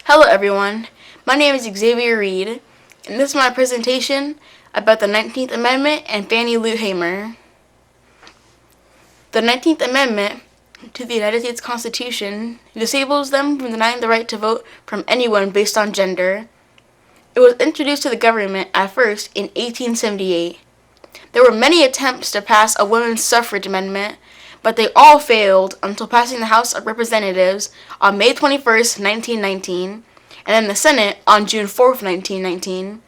Hello everyone, my name is Xavier Reed, and this is my presentation about the 19th Amendment and Fannie Lou Hamer. The 19th Amendment to the United States Constitution disables them from denying the right to vote from anyone based on gender. It was introduced to the government at first in 1878. There were many attempts to pass a women's suffrage amendment, but they all failed until passing the House of Representatives on May 21st, 1919, and then the Senate on June 4th, 1919.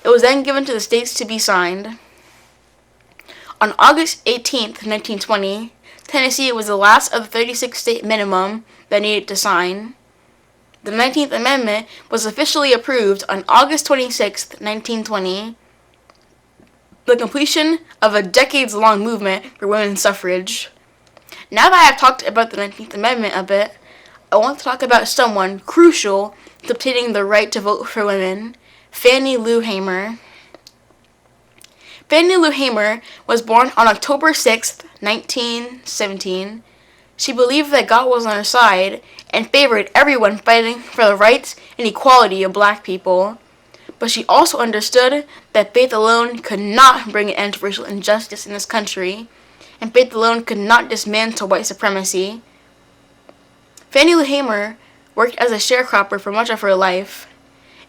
It was then given to the states to be signed. On August 18th, 1920, Tennessee was the last of the 36 state minimum that needed to sign. The 19th Amendment was officially approved on August 26th, 1920, the completion of a decades-long movement for women's suffrage. Now that I have talked about the 19th Amendment a bit, I want to talk about someone crucial to obtaining the right to vote for women, Fannie Lou Hamer. Fannie Lou Hamer was born on October 6, 1917. She believed that God was on her side and favored everyone fighting for the rights and equality of black people. But she also understood that faith alone could not bring an end to racial injustice in this country, and faith alone could not dismantle white supremacy. Fannie Lou Hamer worked as a sharecropper for much of her life.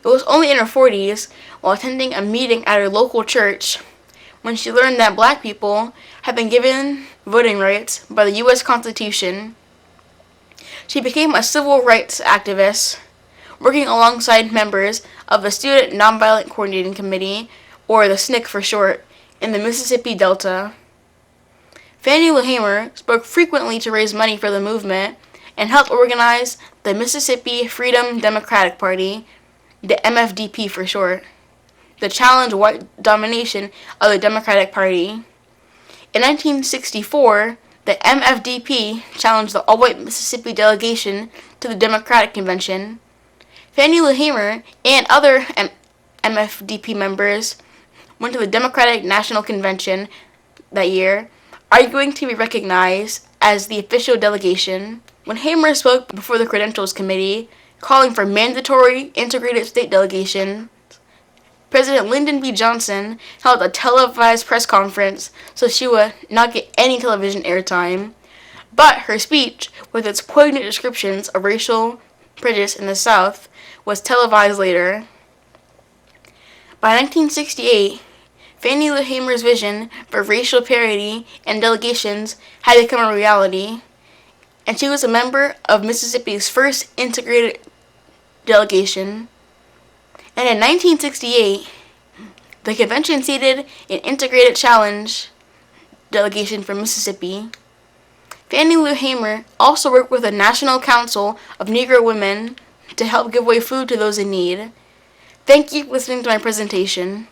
It was only in her 40s, while attending a meeting at her local church, when she learned that black people had been given voting rights by the U.S. Constitution. She became a civil rights activist, working alongside members of the Student Nonviolent Coordinating Committee, or the SNCC for short, in the Mississippi Delta. Fannie Lou Hamer spoke frequently to raise money for the movement and helped organize the Mississippi Freedom Democratic Party, the MFDP for short, to challenge white domination of the Democratic Party. In 1964, the MFDP challenged the all-white Mississippi delegation to the Democratic Convention. Fannie Lou Hamer and other MFDP members went to the Democratic National Convention that year, arguing to be recognized as the official delegation. When Hamer spoke before the Credentials Committee, calling for mandatory integrated state delegation, President Lyndon B. Johnson held a televised press conference so she would not get any television airtime. But her speech, with its poignant descriptions of racial prejudice in the South, was televised later. By 1968, Fannie Lou Hamer's vision for racial parity and delegations had become a reality, and she was a member of Mississippi's first integrated delegation. And in 1968, the convention seated an integrated challenge delegation from Mississippi. Fannie Lou Hamer also worked with the National Council of Negro Women to help give away food to those in need. Thank you for listening to my presentation.